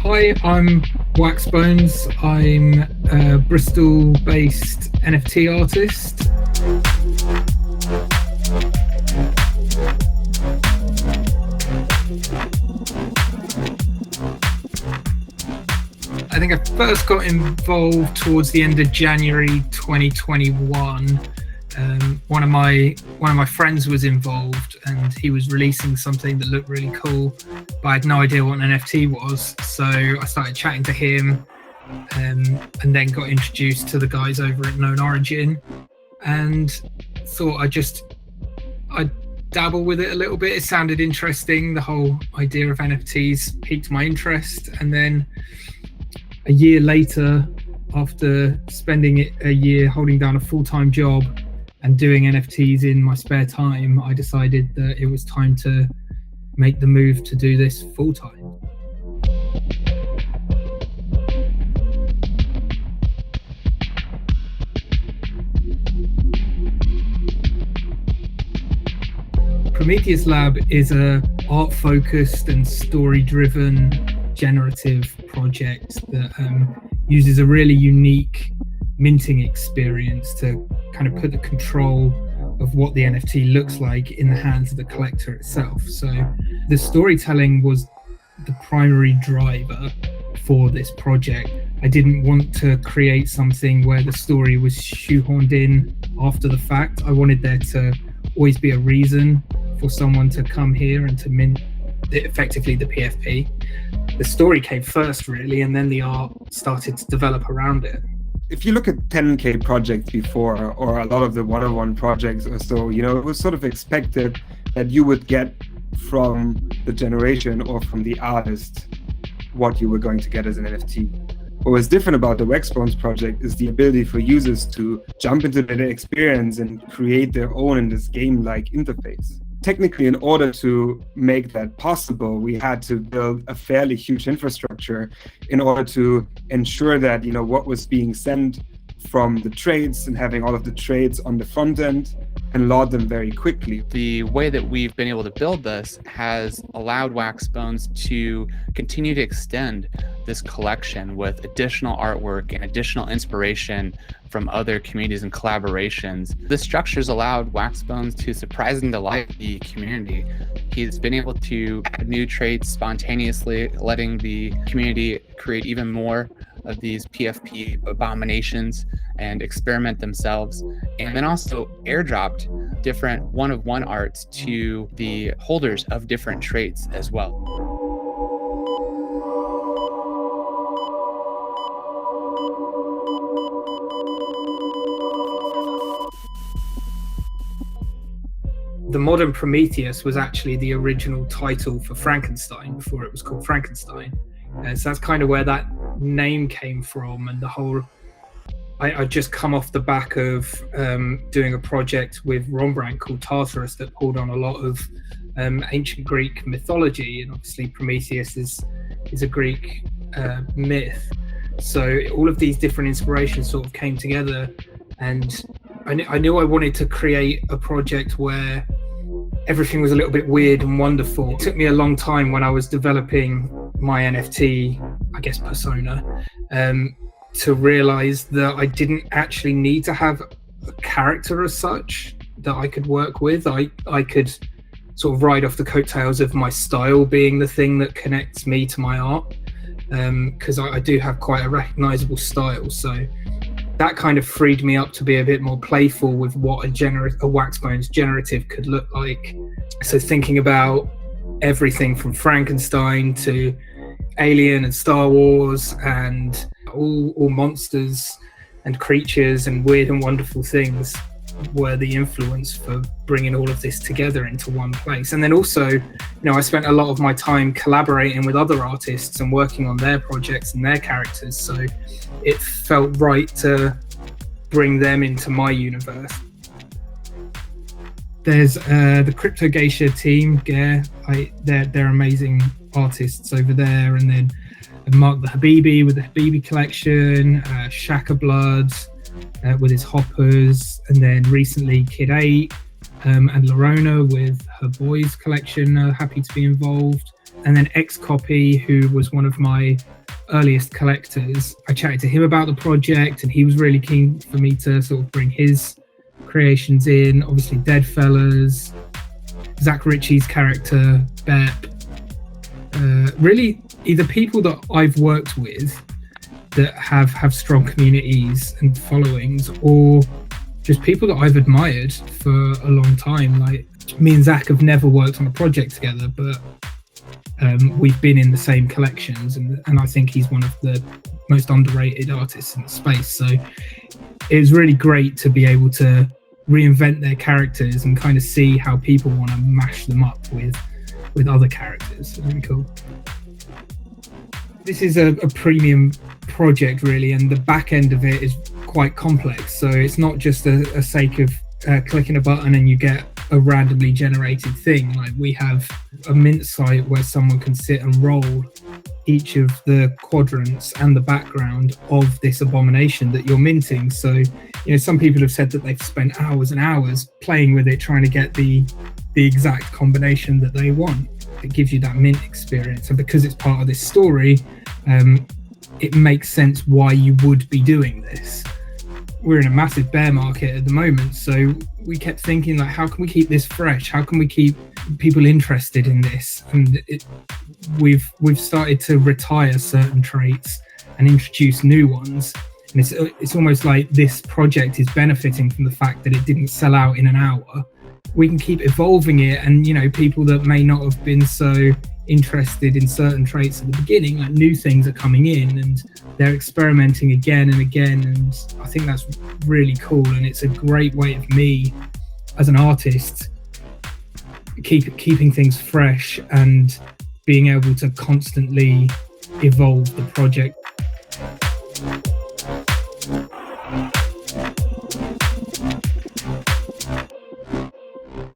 Hi, I'm Waxbones. I'm a Bristol-based NFT artist. I think I first got involved towards the end of January 2021. One of my friends was involved, and he was releasing something that looked really cool, but I had no idea what an NFT was. So I started chatting to him, and then got introduced to the guys over at Known Origin, and thought I'd dabble with it a little bit. It sounded interesting. The whole idea of NFTs piqued my interest, and then a year later, after spending a year holding down a full-time job and doing NFTs in my spare time, I decided that it was time to make the move to do this full-time. Prometheus Lab is a art-focused and story-driven generative project that uses a really unique minting experience to kind of put the control of what the NFT looks like in the hands of the collector itself. So the storytelling was the primary driver for this project. I didn't want to create something where the story was shoehorned in after the fact. I wanted there to always be a reason for someone to come here and to mint effectively the PFP. The story came first, really, and then the art started to develop around it. If you look at 10K projects before, or a lot of the one-on-one projects or so, it was sort of expected that you would get from the generation or from the artist what you were going to get as an NFT. What was different about the Waxbones project is the ability for users to jump into the experience and create their own in this game-like interface. Technically, in order to make that possible, we had to build a fairly huge infrastructure in order to ensure that, what was being sent from the trades and having all of the trades on the front end and load them very quickly. The way that we've been able to build this has allowed Waxbones to continue to extend this collection with additional artwork and additional inspiration from other communities and collaborations. This structure has allowed Waxbones to surprise and delight the community. He's been able to add new traits spontaneously, letting the community create even more of these PFP abominations and experiment themselves, and then also airdropped different one-of-one arts to the holders of different traits as well. The modern Prometheus was actually the original title for Frankenstein before it was called Frankenstein. So that's kind of where that name came from, and the whole I just come off the back of doing a project with Rembrandt called Tartarus that pulled on a lot of ancient Greek mythology, and obviously Prometheus is a Greek myth. So all of these different inspirations sort of came together, and I knew I wanted to create a project where everything was a little bit weird and wonderful. It took me a long time when I was developing my NFT, persona, to realize that I didn't actually need to have a character as such that I could work with. I could sort of ride off the coattails of my style being the thing that connects me to my art, because I do have quite a recognizable style. So that kind of freed me up to be a bit more playful with what a Waxbones generative could look like. So thinking about everything from Frankenstein to Alien and Star Wars and all monsters and creatures and weird and wonderful things were the influence for bringing all of this together into one place. And then also, I spent a lot of my time collaborating with other artists and working on their projects and their characters. So it felt right to bring them into my universe. There's the Crypto Geisha team, Gare. They're amazing artists over there. And then Mark the Habibi with the Habibi collection, Shaka Blood with his hoppers, and then recently Kid 8 and Lorona with her boys collection, happy to be involved. And then X Copy, who was one of my earliest collectors. I chatted to him about the project, and he was really keen for me to sort of bring his creations in. Obviously, Deadfellaz, Zach Ritchie's character, Bep. Really, either people that I've worked with that have strong communities and followings, or just people that I've admired for a long time. Like, me and Zach have never worked on a project together, but we've been in the same collections, and I think he's one of the most underrated artists in the space. So it was really great to be able to reinvent their characters and kind of see how people want to mash them up with other characters. It's really cool. This is a premium project, really, and the back end of it is quite complex. So it's not just a sake of clicking a button and you get a randomly generated thing. Like, we have a mint site where someone can sit and roll each of the quadrants and the background of this abomination that you're minting. So, you know, some people have said that they've spent hours and hours playing with it, trying to get the exact combination that they want. It gives you that mint experience, and because it's part of this story, it makes sense why you would be doing this. We're in a massive bear market at the moment, so we kept thinking, like, how can we keep this fresh? How can we keep people interested in this? And we've started to retire certain traits and introduce new ones. And it's almost like this project is benefiting from the fact that it didn't sell out in an hour. We can keep evolving it, and, you know, people that may not have been so interested in certain traits at the beginning, like, new things are coming in and they're experimenting again and again, and I think that's really cool. And it's a great way of me as an artist keeping things fresh and being able to constantly evolve the project.